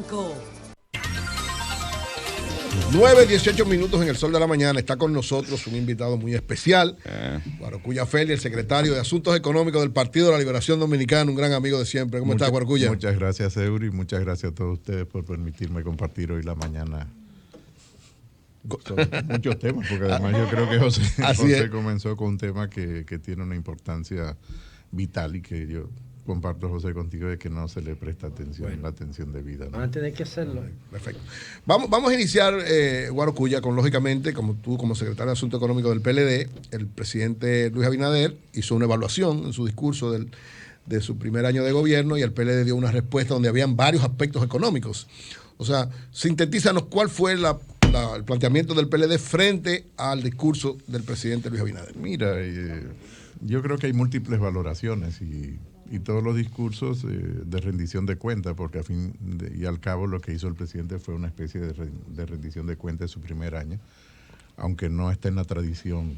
5. 9:18 en el sol de la mañana. Está con nosotros un invitado muy especial, Guarocuya Feli, el secretario de Asuntos Económicos del Partido de la Liberación Dominicana, un gran amigo de siempre. ¿Cómo estás, Guarocuya? Muchas gracias, Eury. Muchas gracias a todos ustedes por permitirme compartir hoy la mañana muchos temas, porque además yo creo que José comenzó con un tema que tiene una importancia vital y que yo comparto, José, contigo, de que no se le presta atención, la atención debida, ¿no? Antes de que hacerlo. Perfecto. Vamos a iniciar, Guarocuya, con, lógicamente, como tú, como secretario de Asuntos Económicos del PLD, el presidente Luis Abinader hizo una evaluación en su discurso de su primer año de gobierno y el PLD dio una respuesta donde habían varios aspectos económicos. O sea, sintetízanos cuál fue el planteamiento del PLD frente al discurso del presidente Luis Abinader. Mira, yo creo que hay múltiples valoraciones y todos los discursos de rendición de cuentas, porque al fin y al cabo lo que hizo el presidente fue una especie de rendición de cuentas de su primer año, aunque no está en la tradición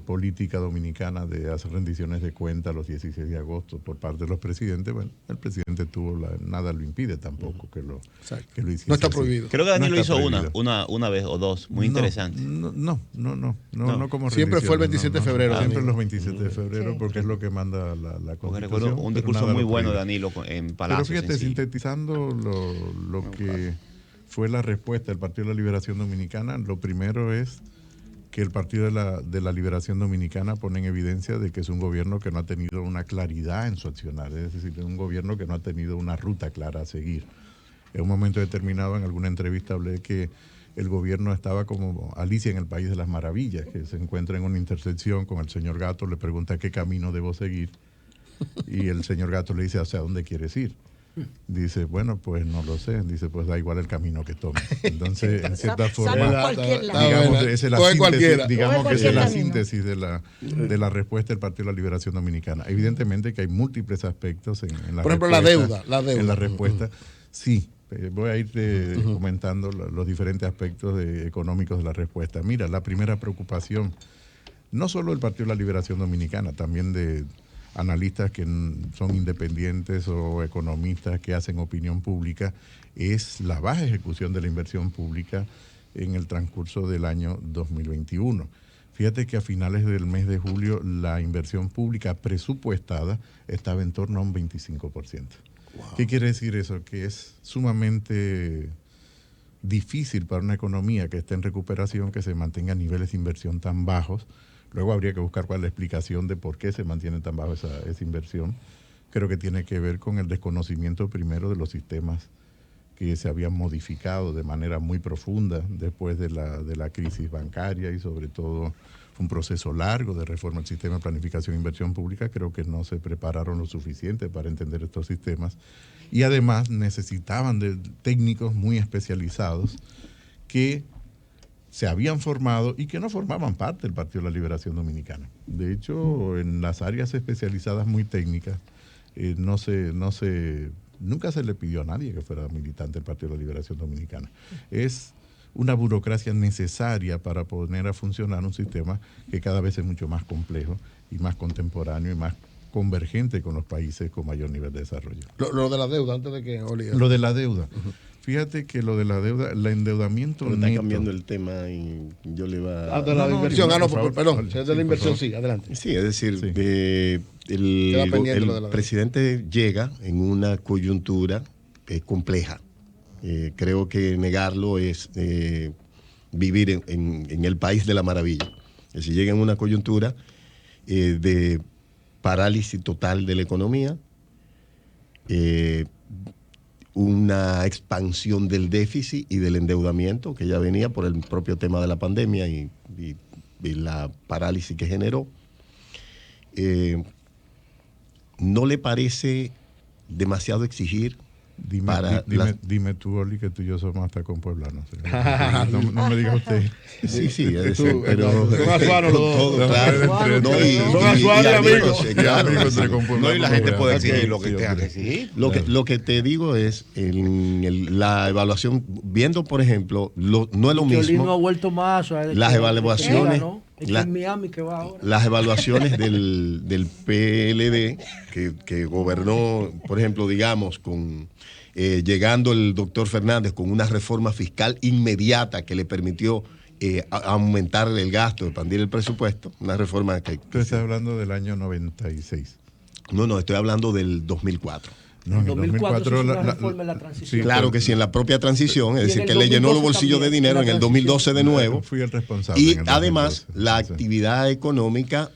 política dominicana de hacer rendiciones de cuentas los 16 de agosto por parte de los presidentes. Bueno, el presidente nada lo impide tampoco que lo hiciese. No está prohibido. Creo que Daniel lo hizo una vez o dos, muy interesante. No como siempre fue el 27 de febrero. Siempre los 27 de febrero, porque es lo que manda la Constitución. Recuerdo un discurso muy bueno de Danilo en Palacio. Pero fíjate, sintetizando lo que fue la respuesta del Partido de la Liberación Dominicana, lo primero es que el Partido de la Liberación Dominicana pone en evidencia de que es un gobierno que no ha tenido una claridad en su accionar, es decir, es un gobierno que no ha tenido una ruta clara a seguir. En un momento determinado, en alguna entrevista, hablé que el gobierno estaba como Alicia en el País de las Maravillas, que se encuentra en una intersección con el señor Gato, le pregunta qué camino debo seguir, y el señor Gato le dice, ¿hacia dónde quieres ir? Dice, bueno, pues no lo sé. Dice, pues da igual el camino que tomes. Entonces, en cierta forma, digamos que esa es la síntesis de la respuesta del Partido de la Liberación Dominicana. Evidentemente que hay múltiples aspectos en la Por ejemplo, respuesta, la deuda. En la respuesta, sí. Voy a ir comentando los diferentes aspectos económicos de la respuesta. Mira, la primera preocupación, no solo del Partido de la Liberación Dominicana, también de analistas que son independientes o economistas que hacen opinión pública, es la baja ejecución de la inversión pública en el transcurso del año 2021. Fíjate que a finales del mes de julio la inversión pública presupuestada estaba en torno a un 25%. Wow. ¿Qué quiere decir eso? Que es sumamente difícil para una economía que está en recuperación que se mantenga niveles de inversión tan bajos. Luego habría que buscar cuál es la explicación de por qué se mantiene tan bajo esa inversión. Creo que tiene que ver con el desconocimiento primero de los sistemas que se habían modificado de manera muy profunda después de la crisis bancaria y sobre todo un proceso largo de reforma del sistema de planificación e inversión pública. Creo que no se prepararon lo suficiente para entender estos sistemas y además necesitaban de técnicos muy especializados que se habían formado y que no formaban parte del Partido de la Liberación Dominicana. De hecho, en las áreas especializadas muy técnicas, nunca se le pidió a nadie que fuera militante del Partido de la Liberación Dominicana. Es una burocracia necesaria para poner a funcionar un sistema que cada vez es mucho más complejo y más contemporáneo y más convergente con los países con mayor nivel de desarrollo. Lo de la deuda, antes de que Oli. Lo de la deuda. Fíjate que lo de la deuda, el endeudamiento neto. Está cambiando el tema y yo le iba a... de la inversión, perdón, de la inversión, sí, adelante. Sí, es decir, el presidente llega en una coyuntura compleja. Creo que negarlo es vivir en el país de la maravilla. Es decir, llega en una coyuntura de parálisis total de la economía, una expansión del déficit y del endeudamiento que ya venía por el propio tema de la pandemia y la parálisis que generó. ¿No le parece demasiado exigir? Dime tú, Oli, que tú y yo somos hasta con pueblanos. No me diga usted. Sí, pero son azuanos los dos. Y la gente puede exigir lo que tenga que exigir. Lo que te digo es, la evaluación, viendo, por ejemplo, no es lo mismo. No ha vuelto más. Las evaluaciones. En Miami que va ahora. Las evaluaciones del PLD, que gobernó, por ejemplo, digamos, con llegando el doctor Fernández con una reforma fiscal inmediata que le permitió aumentar el gasto, expandir el presupuesto, una reforma que... Tú estás hablando del año 96. No, estoy hablando del 2004. No, en 2004 la reforma de la transición. Claro que sí, en la propia transición, es decir, que le llenó los bolsillos de dinero en el 2012 de nuevo. Fui el responsable. Y además, la actividad económica,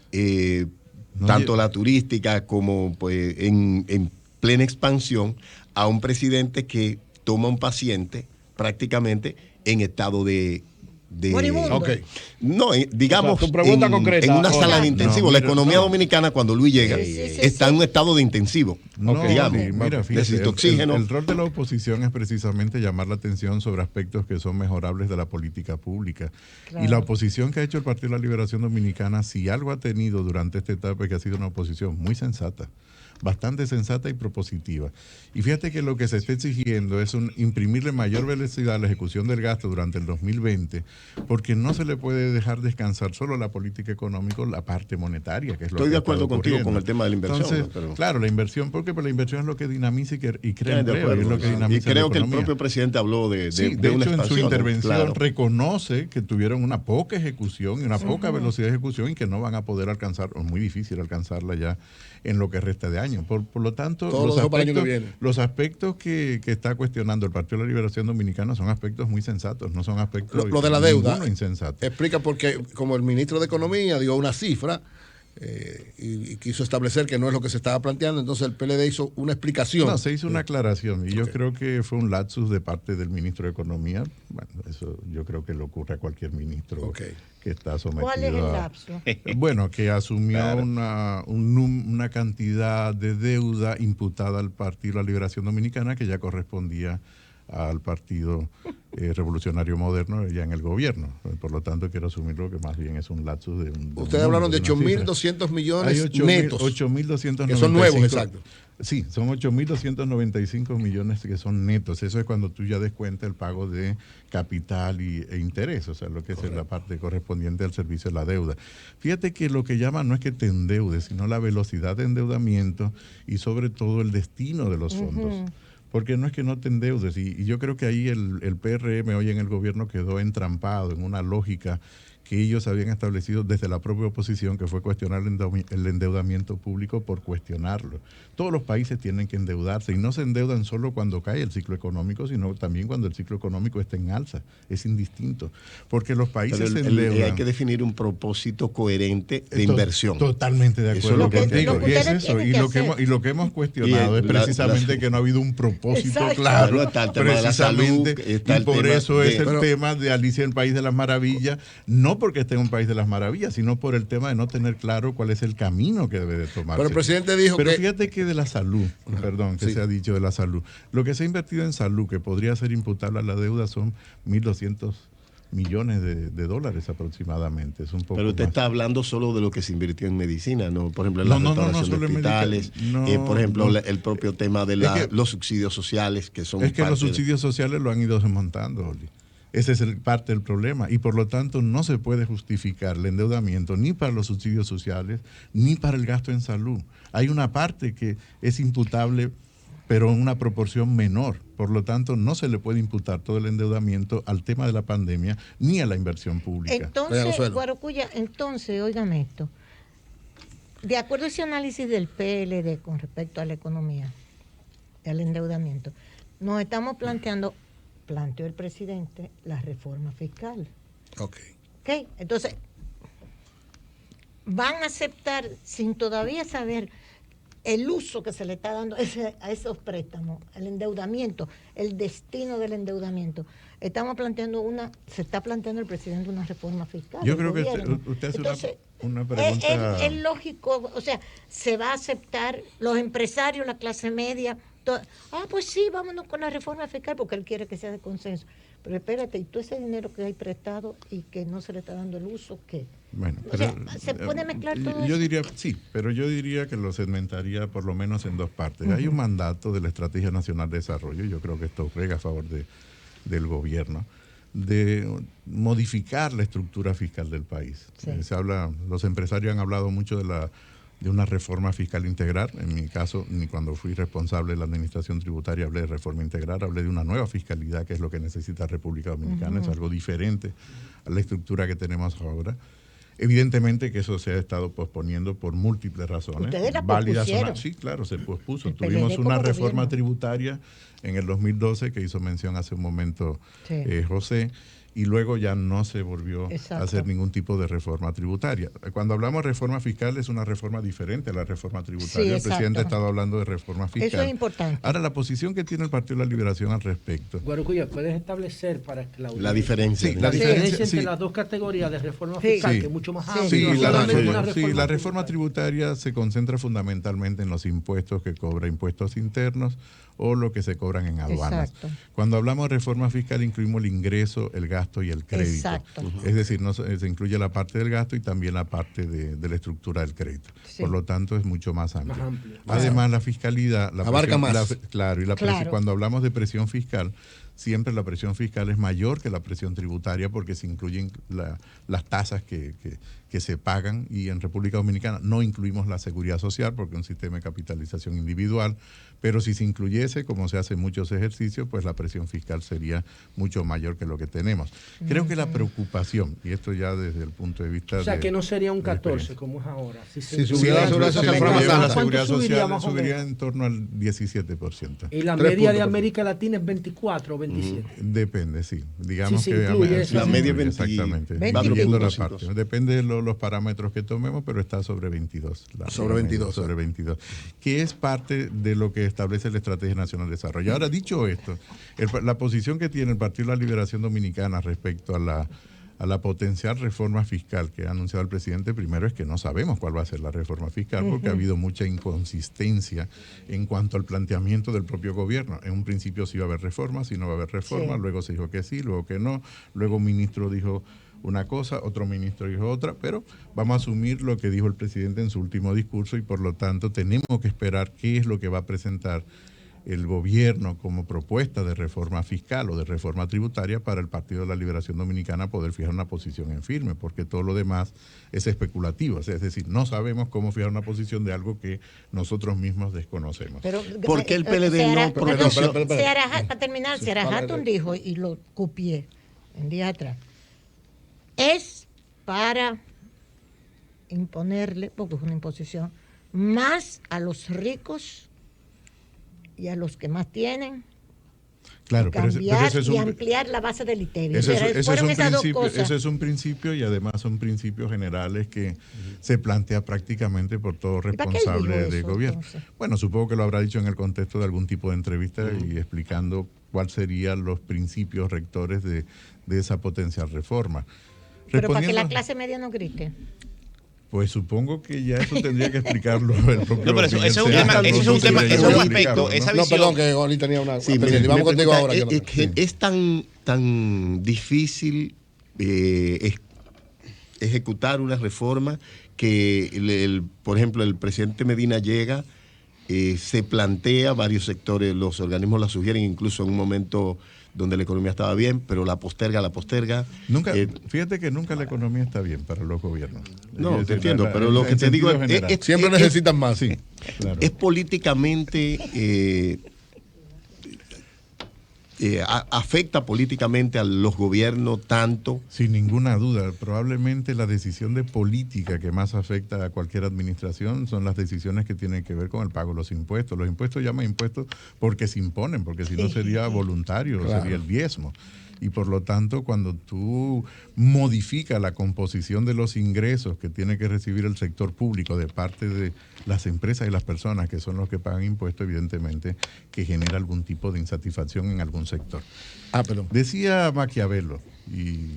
tanto la turística como pues, en plena expansión, a un presidente que toma un paciente prácticamente en estado de Okay. No, digamos, o sea, tu pregunta concreta, en una sala de intensivo. No, la mira, economía dominicana, cuando Luis llega, está en un estado de intensivo. No, digamos, mira, fíjate, necesita oxígeno. El rol de la oposición es precisamente llamar la atención sobre aspectos que son mejorables de la política pública. Claro. Y la oposición que ha hecho el Partido de la Liberación Dominicana, si algo ha tenido durante esta etapa, es que ha sido una oposición muy sensata, bastante sensata y propositiva. Y fíjate que lo que se está exigiendo es imprimirle mayor velocidad a la ejecución del gasto durante el 2020, porque no se le puede dejar descansar solo la política económica, la parte monetaria, que es lo que Estoy de acuerdo contigo con el tema de la inversión. Entonces, ¿no? Pero... claro, la inversión, porque la inversión es lo que dinamiza y crea empleo, y es lo que dinamiza y creo la que el economía. propio presidente habló de hecho, en su intervención reconoce que tuvieron una poca ejecución y una poca velocidad de ejecución y que no van a poder alcanzar, o es muy difícil alcanzarla ya en lo que resta de año. Por lo tanto, los aspectos que está cuestionando el Partido de la Liberación Dominicana son aspectos muy sensatos, no son aspectos lo de la deuda insensatos. Explica porque como el ministro de Economía dio una cifra y quiso establecer que no es lo que se estaba planteando, entonces el PLD hizo una explicación. No, se hizo una aclaración y yo creo que fue un lapsus de parte del ministro de Economía. Bueno, eso yo creo que le ocurre a cualquier ministro que está sometido. ¿Cuál es el lapsus? Bueno, que asumió una cantidad de deuda imputada al Partido de la Liberación Dominicana que ya correspondía al Partido Revolucionario Moderno ya en el gobierno. Por lo tanto, quiero asumirlo que más bien es un lapsus de un... Ustedes hablaron de 8.200 millones netos. 8.295. Que son nuevos, exacto. Sí, son 8.295 millones que son netos. Eso es cuando tú ya descuentas el pago de capital e interés, o sea, lo que es la parte correspondiente al servicio de la deuda. Fíjate que lo que llaman no es que te endeudes, sino la velocidad de endeudamiento y sobre todo el destino de los fondos. Porque no es que no te endeudes, y yo creo que ahí el PRM hoy en el gobierno quedó entrampado en una lógica que ellos habían establecido desde la propia oposición, que fue cuestionar el endeudamiento público por cuestionarlo. Todos los países tienen que endeudarse y no se endeudan solo cuando cae el ciclo económico, sino también cuando el ciclo económico está en alza. Es indistinto. Porque los países se endeudan. Hay que definir un propósito coherente de inversión. Totalmente de acuerdo contigo. Y es eso. Y lo que hemos cuestionado es precisamente que no ha habido un propósito claro. Está el tema precisamente. De la salud, está y por eso es el tema de Alicia en el País de las Maravillas. No porque esté en un país de las maravillas, sino por el tema de no tener claro cuál es el camino que debe de tomarse. Pero el presidente dijo Pero fíjate que de la salud, se ha dicho de la salud, lo que se ha invertido en salud, que podría ser imputable a la deuda, son 1.200 millones de dólares aproximadamente. Es un poco pero usted está hablando solo de lo que se invirtió en medicina, ¿no? Por ejemplo, en la restauración de hospitales, por ejemplo, el propio tema de los subsidios sociales, que son... Es que los subsidios sociales lo han ido desmontando, Oli. Ese es parte del problema y por lo tanto no se puede justificar el endeudamiento ni para los subsidios sociales ni para el gasto en salud. Hay una parte que es imputable pero en una proporción menor. Por lo tanto, no se le puede imputar todo el endeudamiento al tema de la pandemia ni a la inversión pública. Entonces, Guarocuya, óigame esto. De acuerdo a ese análisis del PLD con respecto a la economía, al endeudamiento, nos estamos planteó el presidente la reforma fiscal. Ok. Entonces, van a aceptar sin todavía saber el uso que se le está dando a esos préstamos, el endeudamiento, el destino del endeudamiento. Se está planteando el presidente una reforma fiscal. Yo creo que usted hace entonces, una pregunta. Es lógico, o sea, se va a aceptar los empresarios, la clase media. Pues sí, vámonos con la reforma fiscal porque él quiere que sea de consenso. Pero espérate, ¿y todo ese dinero que hay prestado y que no se le está dando el uso, qué? Bueno, ¿se puede mezclar todo yo eso? Diría, sí, pero yo diría que lo segmentaría por lo menos en dos partes. Hay un mandato de la Estrategia Nacional de Desarrollo, yo creo que esto juega a favor del gobierno, de modificar la estructura fiscal del país. Sí. Los empresarios han hablado mucho de una reforma fiscal integral. En mi caso, ni cuando fui responsable de la administración tributaria hablé de reforma integral, hablé de una nueva fiscalidad, que es lo que necesita República Dominicana, es algo diferente a la estructura que tenemos ahora. Evidentemente que eso se ha estado posponiendo por múltiples razones. ¿Ustedes la válidas pospusieron? Sí, claro, se pospuso. El Tuvimos PLD una como reforma gobierno. tributaria en el 2012 que hizo mención hace un momento Sí. José, y luego ya no se volvió Exacto. a hacer ningún tipo de reforma tributaria. Cuando hablamos de reforma fiscal es una reforma diferente a la reforma tributaria. Sí, el presidente ha exacto. estado hablando de reforma fiscal. Eso es importante. Ahora, la posición que tiene el Partido de la Liberación al respecto. Guarocuya, ¿puedes establecer para que La diferencia. Sí, la la diferencia diferencia, entre sí. las dos categorías de reforma Sí. fiscal, Sí. que es mucho más Sí. amplia? Sí, no solamente una la reforma tributaria se concentra fundamentalmente en los impuestos que cobra impuestos internos o lo que se cobran en aduanas. Exacto. Cuando hablamos de reforma fiscal incluimos el ingreso, el gasto y el crédito. Exacto. Es decir, no se incluye la parte del gasto y también la parte de la estructura del crédito. Sí. Por lo tanto, es mucho más amplio. Más amplio. Además, la fiscalidad... Abarca más. Claro, y Claro. cuando hablamos de presión fiscal, siempre la presión fiscal es mayor que la presión tributaria porque se incluyen las tasas que se pagan, y en República Dominicana no incluimos la seguridad social porque es un sistema de capitalización individual, pero si se incluyese, como se hace en muchos ejercicios, pues la presión fiscal sería mucho mayor que lo que tenemos. Creo que la preocupación, y esto ya desde el punto de vista O sea, de... que no sería un de 14 experiencia. como es ahora. Si Sí, Sí, subiría la seguridad social fuera más la alta. seguridad ¿Cuánto subiría social más o subiría menos? en torno al 17%. Y la 3 media de puntos. América Latina es 24 o 27. Depende, sí. Digamos Sí, se que incluye eso. La media es 20, exactamente. 20. Dividiendo la 4.5. parte. Depende de los parámetros que tomemos, pero está sobre 22. Sobre 22. Sobre 22. Que es parte de lo que establece la Estrategia Nacional de Desarrollo. Ahora, dicho esto, la posición que tiene el Partido de la Liberación Dominicana respecto a la potencial reforma fiscal que ha anunciado el presidente, primero es que no sabemos cuál va a ser la reforma fiscal porque ha habido mucha inconsistencia en cuanto al planteamiento del propio gobierno. En un principio sí iba a haber reforma, sí no va a haber reforma, Sí. luego se dijo que sí, luego que no, luego un ministro dijo una cosa, otro ministro dijo otra, pero vamos a asumir lo que dijo el presidente en su último discurso y por lo tanto tenemos que esperar qué es lo que va a presentar el gobierno como propuesta de reforma fiscal o de reforma tributaria para el Partido de la Liberación Dominicana poder fijar una posición en firme, porque todo lo demás es especulativo, es decir, no sabemos cómo fijar una posición de algo que nosotros mismos desconocemos. Pero, ¿Por qué el PLD Seara- no perdón, pronunció? Para terminar, Seara Hatton dijo, y lo copié en días atrás, es para imponerle, porque es una imposición, más a los ricos y a los que más tienen, Claro, pero cambiar ese es y un, ampliar la base del ITEVI. ese es- ese es Fueron un esas dos principio, cosas. ese es un principio y además son principios generales que se plantea prácticamente por todo ¿Y para qué él dijo responsable de eso, gobierno. entonces? Bueno, supongo que lo habrá dicho en el contexto de algún tipo de entrevista y explicando cuáles serían los principios rectores de esa potencial reforma. Pero para que Respondiendo- la clase media no grite. Pues supongo que ya eso tendría que explicarlo el propio No, pero eso es un Miguel tema, Seara, eso es no un tema, tendría eso yo es un que explicarlo, aspecto, esa No, visión. perdón, que Oli tenía una... Sí, pendiente. Vamos contigo ahora. Es tan difícil ejecutar una reforma que, por ejemplo, el presidente Medina llega, se plantea, varios sectores, los organismos la sugieren, incluso en un momento donde la economía estaba bien, pero la posterga. Nunca, Eh, fíjate que nunca la economía está bien para los gobiernos. No, Es te decir, entiendo, pero lo que te digo sentido general. Siempre necesitan más. Sí, claro. es políticamente, afecta políticamente a los gobiernos tanto. Sin ninguna duda, probablemente la decisión de política que más afecta a cualquier administración son las decisiones que tienen que ver con el pago de los impuestos. Los impuestos llaman impuestos porque se imponen, porque si no sería voluntario, Claro. sería el diezmo. Y por lo tanto, cuando tú modificas la composición de los ingresos que tiene que recibir el sector público de parte de las empresas y las personas que son los que pagan impuestos, evidentemente que genera algún tipo de insatisfacción en algún sector. Perdón. Decía Maquiavelo, y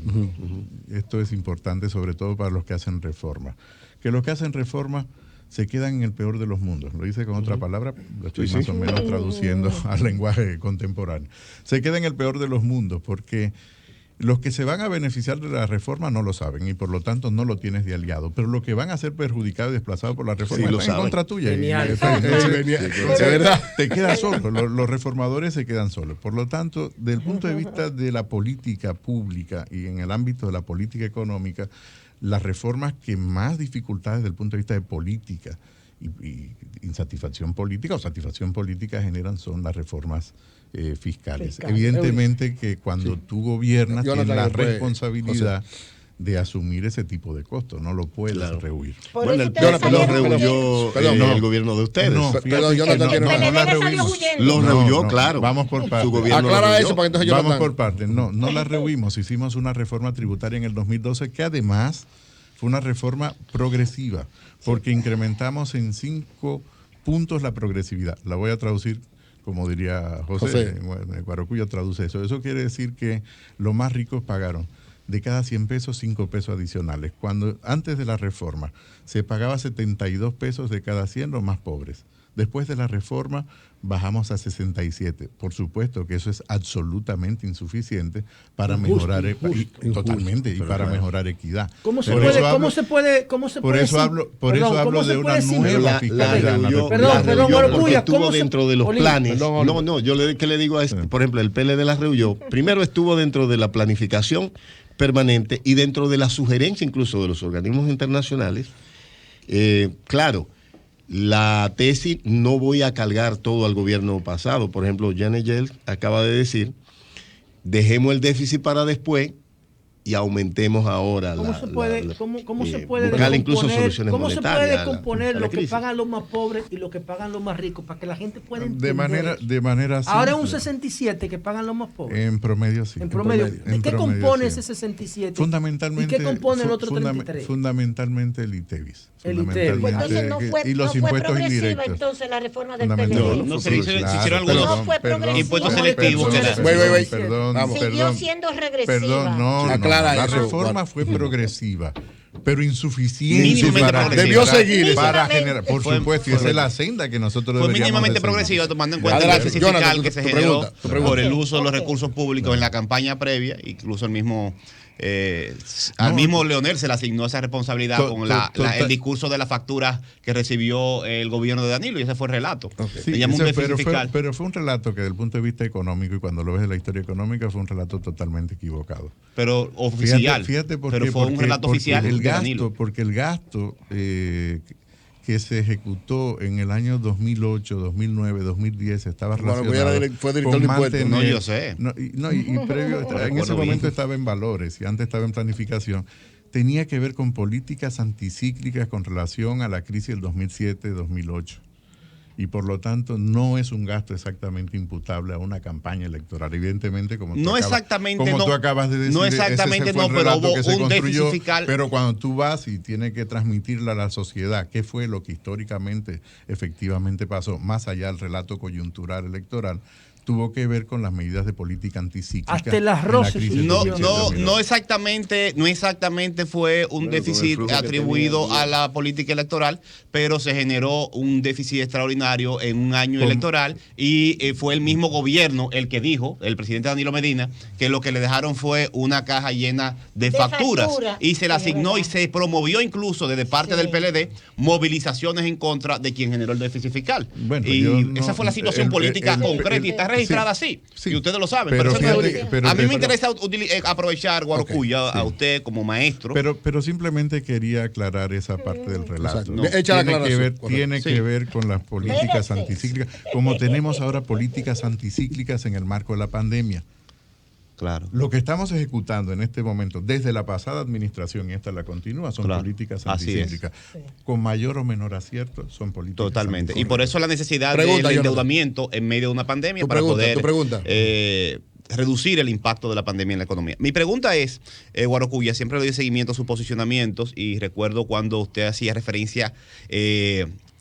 esto es importante sobre todo para los que hacen reforma, que los que hacen reforma se quedan en el peor de los mundos. Lo dice con otra palabra, lo estoy más o menos traduciendo al lenguaje contemporáneo. Se queda en el peor de los mundos porque Los que se van a beneficiar de la reforma no lo saben y por lo tanto no lo tienes de aliado. Pero los que van a ser perjudicados y desplazados por la reforma lo están en saben. contra tuya. Genial. De verdad. Te quedas solo, los reformadores se quedan solos. Por lo tanto, desde el punto de vista de la política pública y en el ámbito de la política económica, las reformas que más dificultades desde el punto de vista de política y insatisfacción política o satisfacción política generan son las reformas fiscales. Evidentemente que cuando tú gobiernas tienes la responsabilidad de asumir ese tipo de costos, no lo puedes rehuir. Bueno, lo rehuyó el gobierno de ustedes. No, Perdón, Jonathan tiene no la salió rehuimos. huyendo. Lo rehuyó, claro. Vamos por partes. Su gobierno lo Aclara rehuyó. eso para que entonces Vamos Jonathan. por partes. No la rehuimos. Hicimos una reforma tributaria en el 2012 que además fue una reforma progresiva porque incrementamos en 5 puntos la progresividad. La voy a traducir como diría José. Bueno, Guarocuya traduce eso. Eso quiere decir que los más ricos pagaron de cada 100 pesos, 5 pesos adicionales. Cuando antes de la reforma se pagaba 72 pesos de cada 100 los más pobres. Después de la reforma bajamos a 67. Por supuesto que eso es absolutamente insuficiente para mejorar totalmente y para mejorar equidad. ¿Cómo se puede Por eso hablo de una nueva fiscalidad. Perdón, porque estuvo dentro de los planes. Yo le digo a por ejemplo, el PLD la rehuyó. Primero estuvo dentro de la planificación permanente y dentro de la sugerencia incluso de los organismos internacionales. Claro, la tesis no voy a cargar todo al gobierno pasado. Por ejemplo, Janet Yellen acaba de decir, dejemos el déficit para después y aumentemos ahora. ¿Cómo se puede buscar incluso soluciones ¿cómo se monetarias puede componer a la lo que crisis? pagan los más pobres y lo que pagan los más ricos para que la gente pueda entender? De manera ahora es un simple. 67 que pagan los más pobres. En promedio sí. En promedio. ¿De qué compone ese 67? Fundamentalmente. ¿Y qué compone el otro 33? Fundamentalmente el ITEVIS. El ITEVIS. Pues entonces no fue, y los no fue impuestos progresiva indirectos. entonces la reforma del Fundamental. PLD. No, se hicieron algunos No fue progresiva. impuestos selectivos que la- Siguió siendo regresiva. Perdón, no. Aclara La eso, reforma fue progresiva, pero insuficiente Mínimamente para progresiva. generar- Debió seguir. para generar, por Fue- supuesto, y esa es la senda que nosotros Fue deberíamos mínimamente de seguir. progresiva, tomando en cuenta el Adelante, déficit Jonathan, fiscal que tu se generó pregunta. por el uso de los recursos públicos en la campaña previa. Incluso el mismo al mismo Leonel se le asignó esa responsabilidad con el discurso de las facturas que recibió el gobierno de Danilo, y ese fue el relato. Sí, Le llamó un déficit pero, fiscal. pero fue un relato que desde el punto de vista económico, y cuando lo ves de la historia económica, fue un relato totalmente equivocado. Pero oficial. Fíjate por pero qué, fue un relato oficial el de gasto, Danilo. porque el gasto que se ejecutó en el año 2008, 2009, 2010 estaba relacionado fue director de impuestos. No, yo sé. Y previo, en ese momento estaba en valores y antes estaba en planificación. Tenía que ver con políticas anticíclicas con relación a la crisis del 2007-2008. Y por lo tanto no es un gasto exactamente imputable a una campaña electoral. Evidentemente, como tú acabas de decir, no exactamente, ese fue el pero relato hubo que se un déficit construyó, fiscal. pero cuando tú vas y tienes que transmitirle a la sociedad qué fue lo que históricamente efectivamente pasó, más allá del relato coyuntural electoral, tuvo que ver con las medidas de política anticíclica. Hasta el arroz. No exactamente fue un déficit atribuido a la política electoral, pero se generó un déficit extraordinario en un año electoral y fue el mismo gobierno el que dijo, el presidente Danilo Medina, que lo que le dejaron fue una caja llena de facturas y se le asignó y se promovió incluso desde parte del PLD movilizaciones en contra de quien generó el déficit fiscal. Bueno, y esa fue la situación política concreta y está registrada así. Y ustedes lo saben. A mí me interesa aprovechar, Guarocuya, a usted como maestro. Pero simplemente quería aclarar esa parte del relato. No. Echa la aclaración. Tiene que ver con las políticas anticíclicas, como tenemos ahora políticas anticíclicas en el marco de la pandemia. Claro. Lo que estamos ejecutando en este momento, desde la pasada administración y esta la continúa, son políticas anticíclicas. Con mayor o menor acierto, son políticas Totalmente. Y por eso la necesidad del endeudamiento en medio de una pandemia para poder reducir el impacto de la pandemia en la economía. Mi pregunta es, Guarocuya, siempre le doy seguimiento a sus posicionamientos y recuerdo cuando usted hacía referencia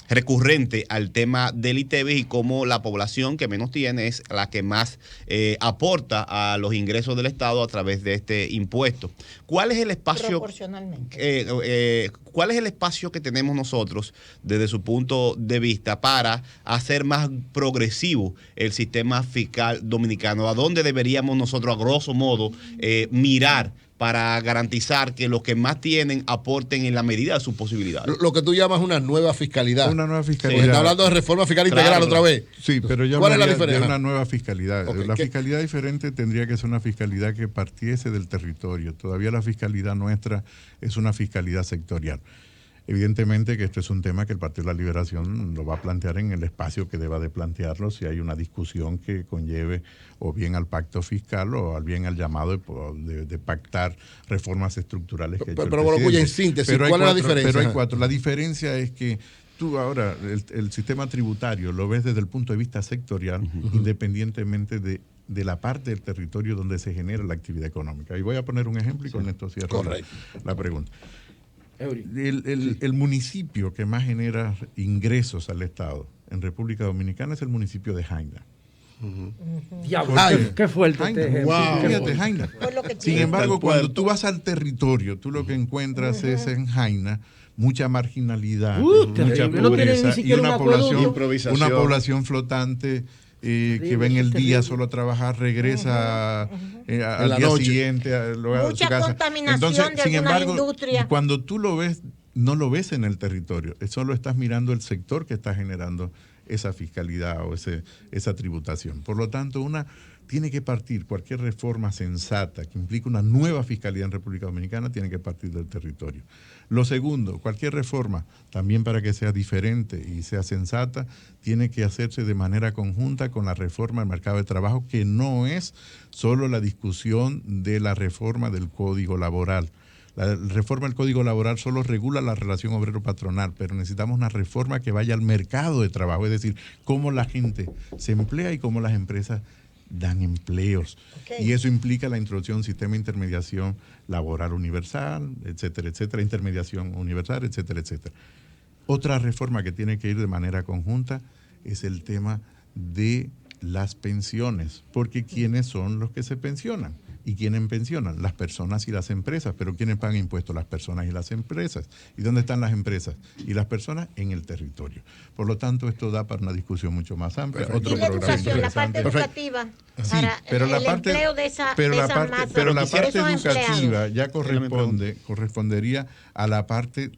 recurrente al tema del ITEVIS y cómo la población que menos tiene es la que más aporta a los ingresos del Estado a través de este impuesto. ¿Cuál es el espacio? Proporcionalmente. ¿Cuál es el espacio que tenemos nosotros desde su punto de vista para hacer más progresivo el sistema fiscal dominicano? ¿A dónde deberíamos nosotros, a grosso modo, mirar para garantizar que los que más tienen aporten en la medida de sus posibilidades? Lo que tú llamas una nueva fiscalidad. Una nueva Porque fiscalidad. está hablando de reforma fiscal integral otra vez. Sí, pero yo ¿Cuál es la hablaría diferencia? de una nueva fiscalidad. Ok, La ¿qué? fiscalidad diferente tendría que ser una fiscalidad que partiese del territorio. Todavía la fiscalidad nuestra es una fiscalidad sectorial. Evidentemente que este es un tema que el Partido de la Liberación lo va a plantear en el espacio que deba de plantearlo, si hay una discusión que conlleve o bien al pacto fiscal o al bien al llamado de pactar reformas estructurales que ha hecho el Pero Guarocuya, en presidente. síntesis, ¿cuál es la diferencia? Pero hay cuatro. La diferencia es que tú ahora, el sistema tributario lo ves desde el punto de vista sectorial, independientemente de la parte del territorio donde se genera la actividad económica. Y voy a poner un ejemplo y con esto cierro la pregunta. El municipio que más genera ingresos al Estado en República Dominicana es el municipio de Jaina. Diablo, Jaina. qué fuerte Jaina. este ejemplo. Wow. Fíjate, Jaina. Por lo que Sin tiene. embargo, Del cuando puerto. tú vas al territorio, tú lo que encuentras es en Jaina mucha marginalidad, terrible. mucha No tienen ni pobreza y siquiera una un acueducto. población, Improvisación. una población flotante que va en el día solo a trabajar, regresa al la día noche. siguiente luego a Mucha su casa. contaminación Entonces, de sin algunas embargo, industrias. cuando tú lo ves, no lo ves en el territorio, solo estás mirando el sector que está generando esa fiscalidad o esa tributación. Por lo tanto, tiene que partir, cualquier reforma sensata que implique una nueva fiscalidad en República Dominicana tiene que partir del territorio. Lo segundo, cualquier reforma, también para que sea diferente y sea sensata, tiene que hacerse de manera conjunta con la reforma del mercado de trabajo, que no es solo la discusión de la reforma del Código Laboral. La reforma del Código Laboral solo regula la relación obrero-patronal, pero necesitamos una reforma que vaya al mercado de trabajo, es decir, cómo la gente se emplea y cómo las empresas dan empleos. Okay. Y eso implica la introducción de un sistema de intermediación laboral universal, etcétera, etcétera, intermediación universal, etcétera, etcétera. Otra reforma que tiene que ir de manera conjunta es el tema de las pensiones, porque ¿quiénes son los que se pensionan? ¿Y quiénes pensionan? Las personas y las empresas. ¿Pero quiénes pagan impuestos? Las personas y las empresas. ¿Y dónde están las empresas? Y las personas en el territorio. Por lo tanto, esto da para una discusión mucho más amplia. Perfecto. Y la educación, la parte educativa, Sí, para pero el empleo de esa masa, pero la de parte esos educativa empleados. ya correspondería a la parte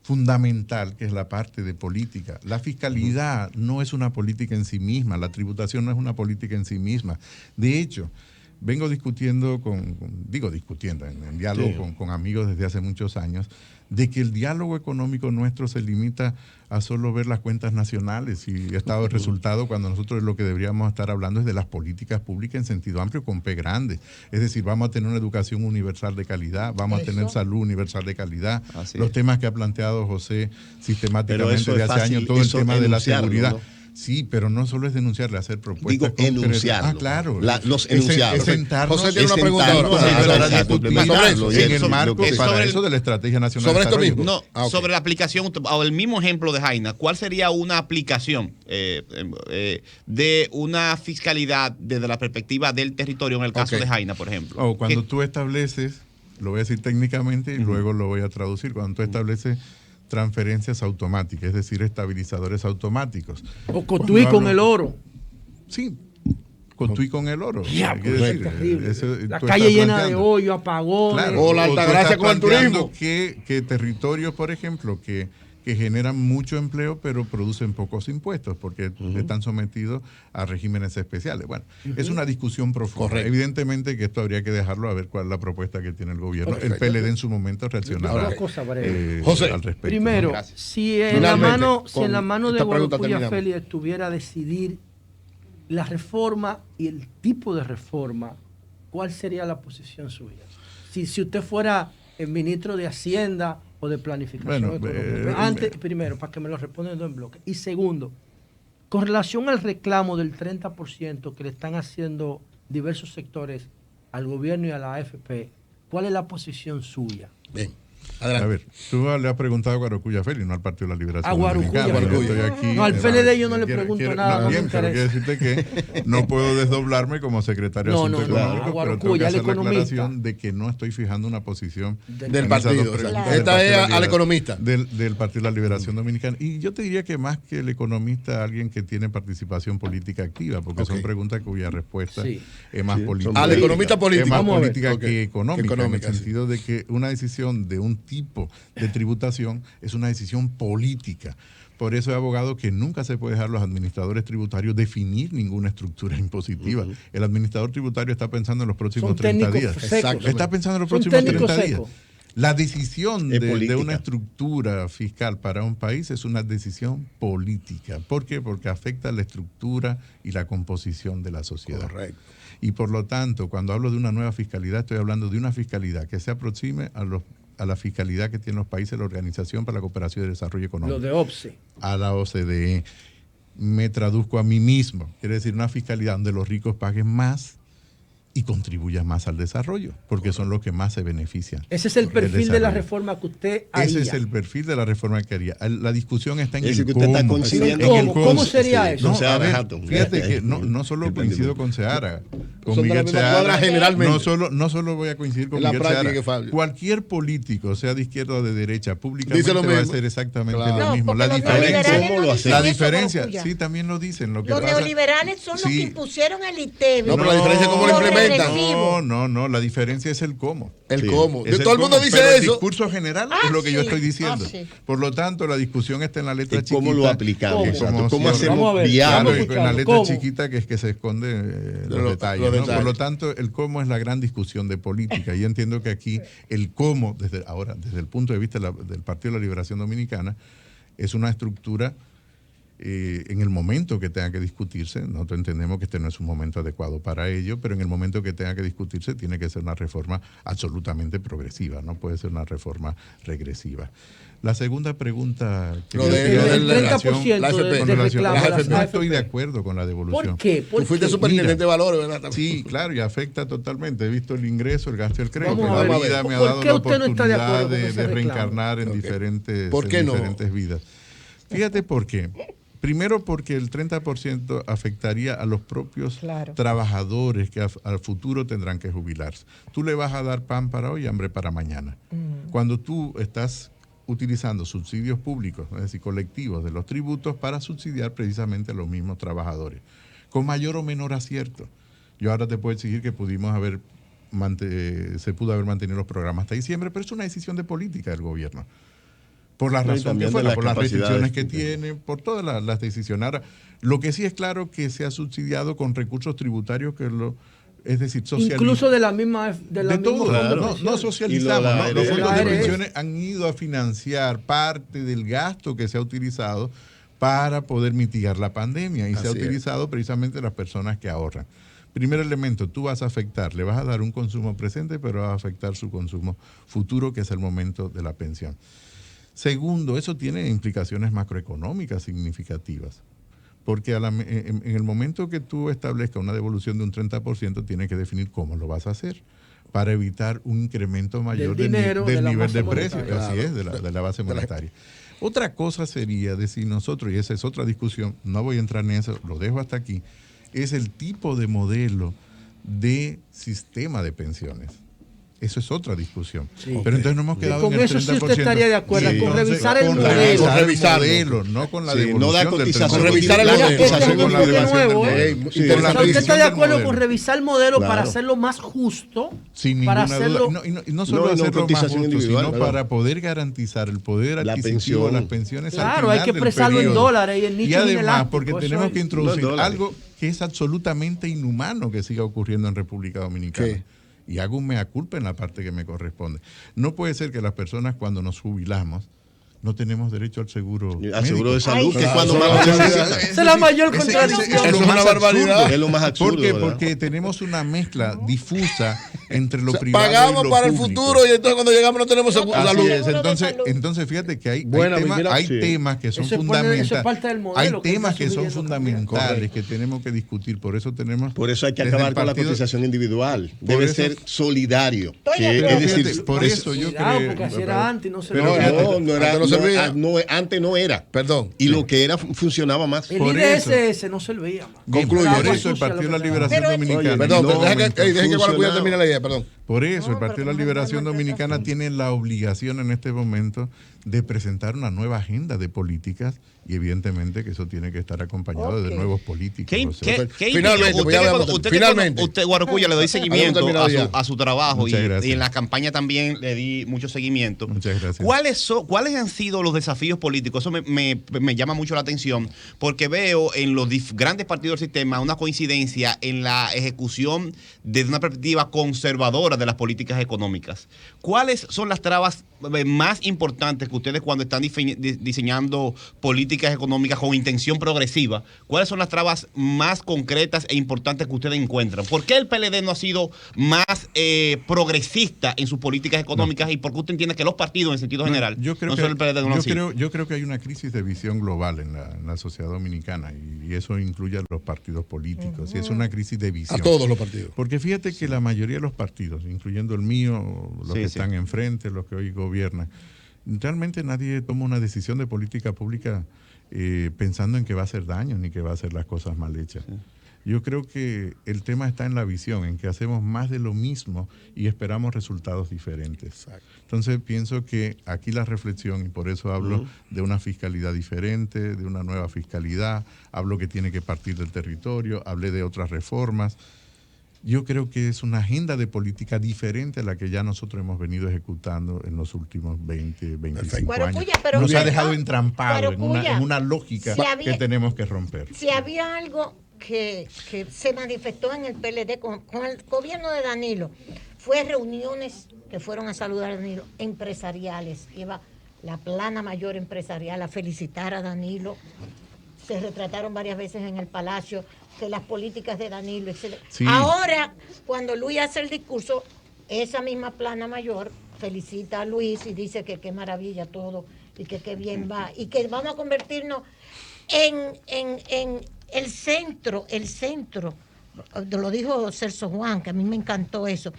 fundamental, que es la parte de política. La fiscalidad no es una política en sí misma, la tributación no es una política en sí misma. De hecho, vengo discutiendo en diálogo con amigos desde hace muchos años, de que el diálogo económico nuestro se limita a solo ver las cuentas nacionales y estado de resultado, cuando nosotros lo que deberíamos estar hablando es de las políticas públicas en sentido amplio, con P grande. Es decir, vamos a tener una educación universal de calidad, vamos a tener salud universal de calidad, los temas que ha planteado José sistemáticamente de hace años, todo el tema de la seguridad. ¿no? Sí, pero no solo es denunciarle, hacer propuestas. Digo, enunciarlo. Claro. Los enunciados. Es sentarnos, José tiene una pregunta ahora. en el marco para eso de la Estrategia Nacional sobre de esto Desarrollo. mismo. No, Okay. sobre la aplicación, o el mismo ejemplo de Jaina, ¿cuál sería una aplicación de una fiscalidad desde la perspectiva del territorio en el caso de Jaina, por ejemplo? Cuando tú estableces, lo voy a decir técnicamente y luego lo voy a traducir, cuando tú estableces transferencias automáticas, es decir, estabilizadores automáticos. O Cotuí con el oro. Sí, Cotuí con el oro. Ya, Hay que pues, decir, terrible. eso La tú calle estás llena de planteando. hoyo, apagones. Claro, O la tú Altagracia estás con el planteando turismo. que territorios, por ejemplo, que generan mucho empleo, pero producen pocos impuestos, porque están sometidos a regímenes especiales. Bueno, es una discusión profunda. Correcto. Evidentemente que esto habría que dejarlo a ver cuál es la propuesta que tiene el gobierno. Perfecto. El PLD en su momento reaccionará Una cosa breve. José, al respecto. Primero, ¿no? Gracias. si en Finalmente, la mano con de esta pregunta Guarocuya terminamos. Félix estuviera decidir la reforma y el tipo de reforma, ¿cuál sería la posición suya? Si usted fuera el ministro de Hacienda o de Planificación Bueno, Económica. Antes, primero, para que me lo respondan en bloque. Y segundo, con relación al reclamo del 30% que le están haciendo diversos sectores al gobierno y a la AFP, ¿cuál es la posición suya? Bien. Adelante. A ver, tú le has preguntado a Guarocuya Félix, no al Partido de la Liberación A Guarocuya. Dominicana. Yo estoy aquí, No, al PLD yo no le quiero- pregunto quiero- nada, no me bien, pero interesa. quiero decirte que no puedo desdoblarme como secretario de No, Asuntos no, no, Económicos, pero tengo que Guarocuya, el hacer la economista. aclaración de que no estoy fijando una posición Del en esas partido. dos preguntas Claro. del Esta Partido es de la al Liberación- economista. Del Partido de la Liberación Dominicana. Y yo te diría que más que el economista, alguien que tiene participación política activa, porque son preguntas cuya respuesta Sí. es más Sí, política. son Al economista político. Es más Vamos a ver. política Ok. que económica, económica, en el sí. sentido de que una decisión de un tipo de tributación es una decisión política. Por eso he abogado que nunca se puede dejar a los administradores tributarios definir ninguna estructura impositiva. El administrador tributario está pensando en los próximos Son 30 técnicos días. secos. Está pensando en los Son próximos técnicos 30 días. secos. La decisión Es de política. una estructura fiscal para un país es una decisión política. ¿Por qué? Porque afecta la estructura y la composición de la sociedad. Correcto. Y por lo tanto, cuando hablo de una nueva fiscalidad, estoy hablando de una fiscalidad que se aproxime a la fiscalidad que tienen los países de la Organización para la Cooperación y el Desarrollo Económico, Lo de OPSE. a la OCDE. Me traduzco a mí mismo. Quiere decir una fiscalidad donde los ricos paguen más y contribuyan más al desarrollo, porque son los que más se benefician. Ese es el del perfil de la desarrollo. reforma que usted haría. Ese es el perfil de la reforma que haría. La discusión está en Es el decir, que usted está cómo. coincidiendo ¿Cómo? En el ¿Cómo sería Sí, eso? con No, a Seara ver, Hatton. fíjate que no solo coincido con Seara, con Son de la Miguel misma Seara, cuadra generalmente. no solo voy a coincidir con En la Miguel práctica Seara. que Fabio. Cualquier político, sea de izquierda o de derecha, públicamente Dice lo va a mismo. hacer exactamente Claro. lo No, mismo. La porque los diferencia, neoliberales no dicen la eso, diferencia, Guarocuya. sí, también lo dicen. Lo que Los pasa- neoliberales son los Sí. que impusieron el ITEVI. No, pero la diferencia es cómo lo Los implementan. regresivos. No, la diferencia es el cómo. El Sí. cómo. Es Todo el mundo cómo, dice pero el eso. discurso general Ah, es lo que yo sí. estoy diciendo. Ah, sí. Por lo tanto, la discusión está en la letra ¿Y chiquita. cómo lo aplicamos? ¿Cómo? Exacto. ¿Cómo Vamos hacemos a ver, Claro, viable? vamos a en la letra ¿Cómo? chiquita que es que se esconde los Los detalles. los ¿no? detalles. Por lo tanto, el cómo es la gran discusión de política. Y entiendo que aquí el cómo, desde el punto de vista del Partido de la Liberación Dominicana, es una estructura en el momento que tenga que discutirse. Nosotros entendemos que este no es un momento adecuado para ello, pero en el momento que tenga que discutirse tiene que ser una reforma absolutamente progresiva, no puede ser una reforma regresiva. La segunda pregunta que Lo de- me hacía lo en del relación- 30% la AFP. de con relación- reclamo a las no AFP. estoy de acuerdo con la devolución. ¿Por qué? Tú fuiste superintendente de valores, ¿verdad? También. Sí, claro, y afecta totalmente. He visto el ingreso, el gasto y el crédito. Vamos a la ver. vida me ha ¿Por dado qué la usted no está de acuerdo oportunidad con de ese reclamo? reencarnar en Ok. diferentes, ¿Por qué en no? diferentes vidas. Fíjate por qué. Primero porque el 30% afectaría a los propios Claro. trabajadores que al futuro tendrán que jubilarse. Tú le vas a dar pan para hoy y hambre para mañana. Cuando tú estás utilizando subsidios públicos, es decir, colectivos de los tributos para subsidiar precisamente a los mismos trabajadores, con mayor o menor acierto. Yo ahora te puedo exigir que se pudo haber mantenido los programas hasta diciembre, pero es una decisión de política del gobierno. Por la No, y razón que también de fuera, las por las capacidades restricciones que que tiene, por todas las decisiones. Ahora, lo que sí es claro que se ha subsidiado con recursos tributarios es decir, Incluso de la misma de todo, Claro. no socializamos, Y lo de ¿no? la Los fondos de ARS. pensiones han ido a financiar parte del gasto que se ha utilizado para poder mitigar la pandemia y se ha Así es. utilizado precisamente las personas que ahorran. Primer elemento, tú vas a afectar, le vas a dar un consumo presente, pero vas a afectar su consumo futuro, que es el momento de la pensión. Segundo, eso tiene implicaciones macroeconómicas significativas. Porque en el momento que tú establezcas una devolución de un 30%, tienes que definir cómo lo vas a hacer para evitar un incremento mayor Del dinero, de del la nivel base de precios. monetaria. Así es, de la base monetaria. Otra cosa sería decir nosotros, y esa es otra discusión, no voy a entrar en eso, lo dejo hasta aquí, es el tipo de modelo de sistema de pensiones. Eso es otra discusión. Sí. Pero entonces no hemos quedado Con en el 30%. eso sí usted estaría de acuerdo, Sí. con Entonces, revisar el con modelo. revisar el Revisarlo. modelo, no con la Sí, devolución no da del cotización. 30%. Con revisar el Mira, modelo. este es un Con la enfoque devolución del nuevo, modelo. ¿eh? Sí, Interesante. O sea, ¿usted está de del acuerdo modelo. con revisar el modelo Claro. para hacerlo más justo? Sin para ninguna hacerlo- duda. Y no solo No, y no hacerlo más cotización justo, individual, sino ¿verdad? para poder garantizar el poder La adquisitivo de pensión. las pensiones. al Claro, hay final que del expresarlo en periodo. dólares y en nichos además, inelásticos, porque eso tenemos es. que introducir No en dólares. algo que es absolutamente inhumano que siga ocurriendo en República Dominicana. ¿Qué? Y hago un mea culpa en la parte que me corresponde. No puede ser que las personas cuando nos jubilamos no tenemos derecho al seguro Al seguro médico. de salud, Ay, que es cuando sí. más lo Esa necesita. Esa es la mayor contradicción. Eso es una barbaridad. Es lo más absurdo, ¿Por qué? ¿verdad? Porque tenemos una mezcla difusa entre lo privado pagamos y lo para el público. futuro y entonces cuando llegamos no tenemos Así salud. es. Entonces fíjate que hay temas que son Eso es fundamentales. parte del modelo Hay que temas está que son sugiriendo fundamentales que tenemos que discutir. Por eso hay que desde acabar el con la partido- cotización individual. Debe eso- ser solidario. Estoy de Es acuerdo. decir, Fíjate, por eso yo Cuidado, creo. porque así era antes y no se pero no, fíjate, no era, antes no servía. antes no era. Perdón. Y lo que era funcionaba más. El Por IDSS no servía más. Bien, Concluye. por eso el Sucia Partido de lo la que Liberación Pero- Dominicana. Oye, Perdón, no, deja que Guaracuyá funcionaba. termine la idea, perdón. Por eso No, el Partido de la pero Liberación no, Dominicana tiene la obligación en este momento de presentar una nueva agenda de políticas y evidentemente que eso tiene que estar acompañado de Ok. nuevos políticos. ¿Qué, o sea, Finalmente, pues ya hablamos de- finalmente. Usted, Guarocuya, le doy seguimiento terminado ya. a su trabajo Muchas gracias. y en la campaña también le di mucho seguimiento. Muchas gracias. ¿Cuáles han sido los desafíos políticos? Eso me llama mucho la atención porque veo en los grandes partidos del sistema una coincidencia en la ejecución desde una perspectiva conservadora de las políticas económicas. ¿Cuáles son las trabas más importantes que ustedes cuando están diseñando políticas económicas con intención progresiva, cuáles son las trabas más concretas e importantes que ustedes encuentran? ¿Por qué el PLD no ha sido más progresista en sus políticas económicas y por qué usted entiende que los partidos en sentido general, yo creo no que, solo el PLD, no lo han sido? yo creo que hay una crisis de visión global en la sociedad dominicana y eso incluye a los partidos políticos. Y es una crisis de visión. A todos los partidos. Porque fíjate que la mayoría de los partidos, incluyendo el mío, los que están enfrente, los que hoy gobiernan, realmente nadie toma una decisión de política pública pensando en que va a hacer daño ni que va a hacer las cosas mal hechas. Yo creo que el tema está en la visión, en que hacemos más de lo mismo y esperamos resultados diferentes. Exacto. Entonces pienso que aquí la reflexión, y por eso hablo de una fiscalidad diferente, de una nueva fiscalidad, hablo que tiene que partir del territorio, hablé de otras reformas. Yo creo que es una agenda de política diferente a la que ya nosotros hemos venido ejecutando en los últimos 20, 25 años. Guarocuya, pero Nos ha no, dejado entrampado Guarocuya, en una lógica si había- que tenemos que romper. Si había algo que se manifestó en el PLD con el gobierno de Danilo, fue reuniones que fueron a saludar a Danilo, empresariales. Iba la plana mayor empresarial a felicitar a Danilo. Se retrataron varias veces en el Palacio que las políticas de Danilo, etc. Sí. Ahora, cuando Luis hace el discurso, esa misma plana mayor felicita a Luis y dice que qué maravilla todo y que qué bien va y que vamos a convertirnos en el centro, lo dijo Celso Juan, que a mí me encantó eso,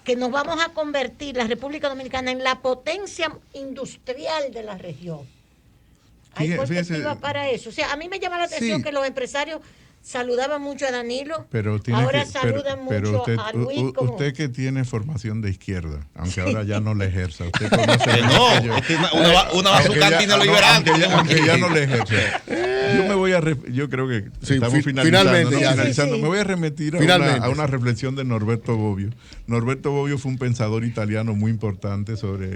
que nos vamos a convertir, la República Dominicana, en la potencia industrial de la región. Hay perspectiva para eso. O sea, a mí me llama la atención que los empresarios saludaban mucho a Danilo, Pero ahora saludan mucho a Luis. Como... usted que tiene formación de izquierda, aunque ahora ya no le ejerza, usted conoce Que más no, que yo. es que una va a su cantina liberante. Aunque ya no le ejerza. Yo creo que Sí, estamos finalmente, ya. finalizando. Sí. Me voy a remitir a una reflexión de Norberto Bobbio. Norberto Bobbio fue un pensador italiano muy importante sobre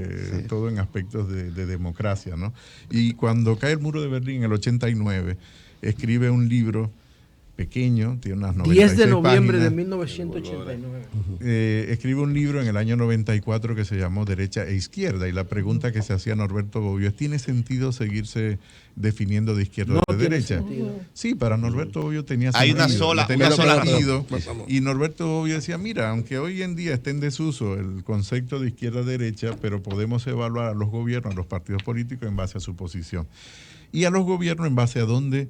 todo en aspectos de democracia, ¿no? Y cuando cae el muro de Berlín en el 89, escribe un libro pequeño, tiene unas 96 10 de noviembre de páginas. 1989. Escribe un libro en el año 94 que se llamó Derecha e Izquierda y la pregunta que se hacía a Norberto Bobbio es: ¿tiene sentido seguirse definiendo de izquierda o de tiene derecha? sentido. Sí, para Norberto Bobbio tenía Hay sentido. una sola tenía razón. sentido. Y Norberto Bobbio decía: mira, aunque hoy en día esté en desuso el concepto de izquierda-derecha, pero podemos evaluar a los gobiernos, a los partidos políticos en base a su posición. Y a los gobiernos en base a dónde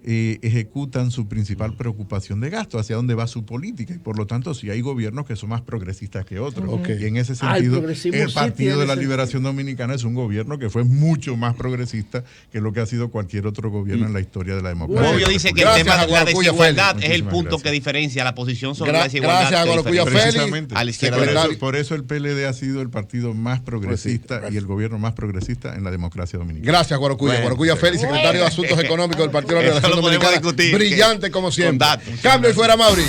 ejecutan su principal preocupación de gasto, hacia dónde va su política. Y por lo tanto, si hay gobiernos que son más progresistas que otros. Y en ese sentido, el Partido de la Liberación Dominicana es un gobierno que fue mucho más progresista que lo que ha sido cualquier otro gobierno en la historia de la democracia. Bobbio dice que el Gracias tema a de la Guarocuya desigualdad Félix. es el Muchísimas punto gracias. que diferencia la posición sobre la desigualdad. Gracias a Guarocuya Félix. Precisamente. A la izquierda. Por eso el PLD ha sido el partido más progresista y el gobierno más progresista en la democracia dominicana. Gracias, Guarocuya. Bueno, Guarocuya Félix, secretario de Asuntos Económicos del Partido de la Eso Liberación lo podemos Dominicana. discutir. Brillante como siempre. datos. Cambio y fuera, Mauri.